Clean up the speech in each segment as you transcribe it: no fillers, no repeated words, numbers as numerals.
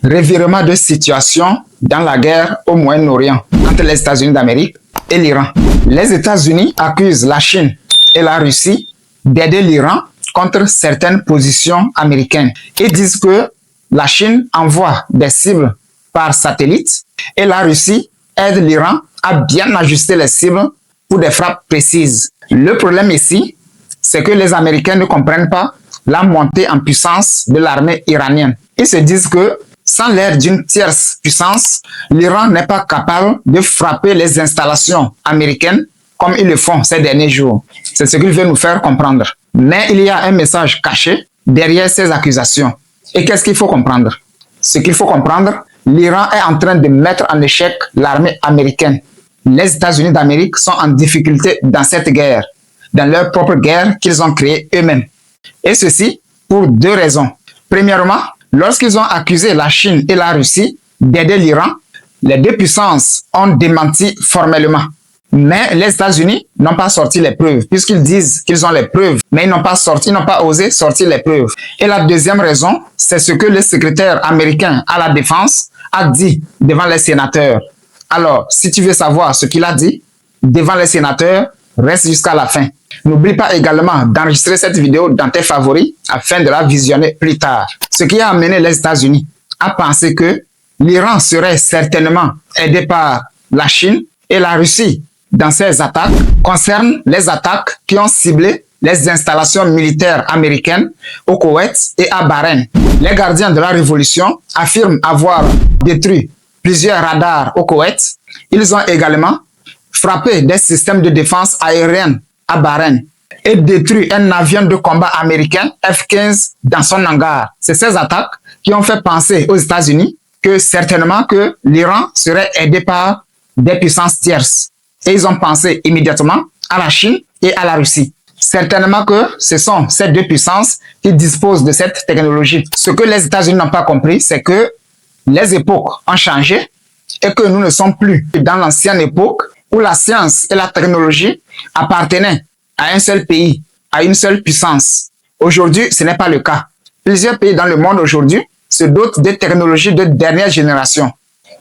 Revirement de situation dans la guerre au Moyen-Orient entre les États-Unis d'Amérique et l'Iran. Les États-Unis accusent la Chine et la Russie d'aider l'Iran contre certaines positions américaines. Ils disent que la Chine envoie des cibles par satellite et la Russie aide l'Iran à bien ajuster les cibles pour des frappes précises. Le problème ici, c'est que les Américains ne comprennent pas la montée en puissance de l'armée iranienne. Ils se disent que sans l'aide d'une tierce puissance, l'Iran n'est pas capable de frapper les installations américaines comme ils le font ces derniers jours. C'est ce qu'ils veulent nous faire comprendre. Mais il y a un message caché derrière ces accusations. Et qu'est-ce qu'il faut comprendre? Ce qu'il faut comprendre, l'Iran est en train de mettre en échec l'armée américaine. Les États-Unis d'Amérique sont en difficulté dans cette guerre, dans leur propre guerre qu'ils ont créée eux-mêmes. Et ceci pour deux raisons. Premièrement, lorsqu'ils ont accusé la Chine et la Russie d'aider l'Iran, les deux puissances ont démenti formellement. Mais les États-Unis n'ont pas sorti les preuves, puisqu'ils disent qu'ils ont les preuves, mais ils n'ont pas osé sortir les preuves. Et la deuxième raison, c'est ce que le secrétaire américain à la défense a dit devant les sénateurs. Alors, si tu veux savoir ce qu'il a dit devant les sénateurs, reste jusqu'à la fin. N'oublie pas également d'enregistrer cette vidéo dans tes favoris afin de la visionner plus tard. Ce qui a amené les États-Unis à penser que l'Iran serait certainement aidé par la Chine et la Russie dans ces attaques concerne les attaques qui ont ciblé les installations militaires américaines au Koweït et à Bahreïn. Les gardiens de la révolution affirment avoir détruit plusieurs radars au Koweït. Ils ont également frappé des systèmes de défense aérienne à Bahreïn et détruit un avion de combat américain F-15 dans son hangar. C'est ces attaques qui ont fait penser aux États-Unis que certainement que l'Iran serait aidé par des puissances tierces. Et ils ont pensé immédiatement à la Chine et à la Russie. Certainement que ce sont ces deux puissances qui disposent de cette technologie. Ce que les États-Unis n'ont pas compris, c'est que les époques ont changé et que nous ne sommes plus dans l'ancienne époque où la science et la technologie appartenaient à un seul pays, à une seule puissance. Aujourd'hui, ce n'est pas le cas. Plusieurs pays dans le monde aujourd'hui se dotent de technologies de dernière génération.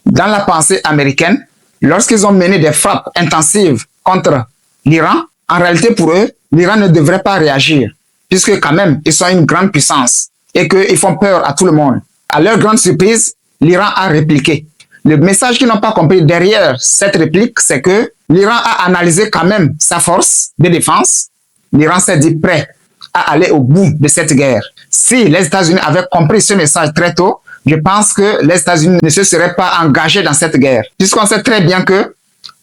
Dans la pensée américaine, lorsqu'ils ont mené des frappes intensives contre l'Iran, en réalité pour eux, l'Iran ne devrait pas réagir, puisque quand même, ils sont une grande puissance et qu'ils font peur à tout le monde. À leur grande surprise, l'Iran a répliqué. Le message qu'ils n'ont pas compris derrière cette réplique, c'est que l'Iran a analysé quand même sa force de défense. L'Iran s'est dit prêt à aller au bout de cette guerre. Si les États-Unis avaient compris ce message très tôt, je pense que les États-Unis ne se seraient pas engagés dans cette guerre. Puisqu'on sait très bien que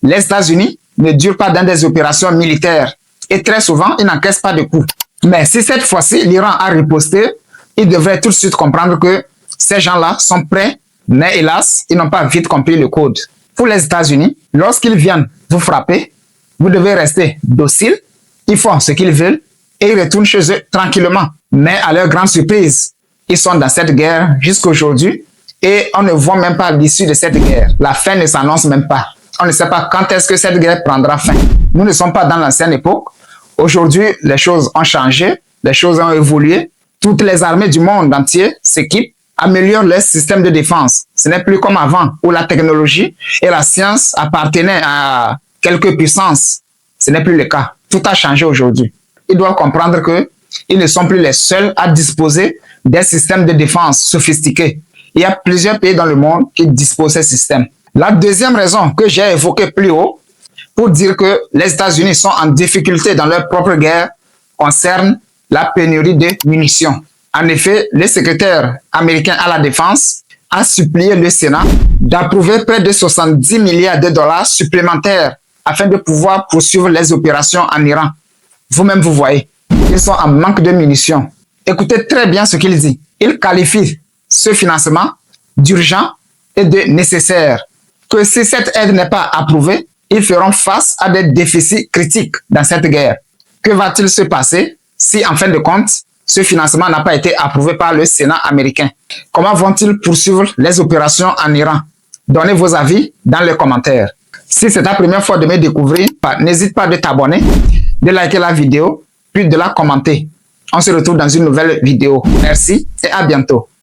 les États-Unis ne durent pas dans des opérations militaires. Et très souvent, ils n'encaissent pas de coups. Mais si cette fois-ci, l'Iran a riposté, ils devraient tout de suite comprendre que ces gens-là sont prêts, mais hélas, ils n'ont pas vite compris le code. Pour les États-Unis, lorsqu'ils viennent vous frapper, vous devez rester docile, ils font ce qu'ils veulent et ils retournent chez eux tranquillement. Mais à leur grande surprise, ils sont dans cette guerre jusqu'à aujourd'hui et on ne voit même pas l'issue de cette guerre. La fin ne s'annonce même pas. On ne sait pas quand est-ce que cette guerre prendra fin. Nous ne sommes pas dans l'ancienne époque. Aujourd'hui, les choses ont changé, les choses ont évolué. Toutes les armées du monde entier s'équipent, améliorent leur système de défense. Ce n'est plus comme avant où la technologie et la science appartenaient à quelques puissances. Ce n'est plus le cas. Tout a changé aujourd'hui. Ils doivent comprendre qu'ils ne sont plus les seuls à disposer des systèmes de défense sophistiqués. Il y a plusieurs pays dans le monde qui disposent de ces systèmes. La deuxième raison que j'ai évoquée plus haut pour dire que les États-Unis sont en difficulté dans leur propre guerre concerne la pénurie de munitions. En effet, le secrétaire américain à la défense a supplié le Sénat d'approuver près de 70 milliards de dollars supplémentaires afin de pouvoir poursuivre les opérations en Iran. Vous-même, vous voyez, ils sont en manque de munitions. Écoutez très bien ce qu'il dit. Il qualifie ce financement d'urgent et de nécessaire. Que si cette aide n'est pas approuvée, ils feront face à des déficits critiques dans cette guerre. Que va-t-il se passer si, en fin de compte, ce financement n'a pas été approuvé par le Sénat américain? Comment vont-ils poursuivre les opérations en Iran? Donnez vos avis dans les commentaires. Si c'est ta première fois de me découvrir, n'hésite pas de t'abonner, de liker la vidéo, puis de la commenter. On se retrouve dans une nouvelle vidéo. Merci et à bientôt.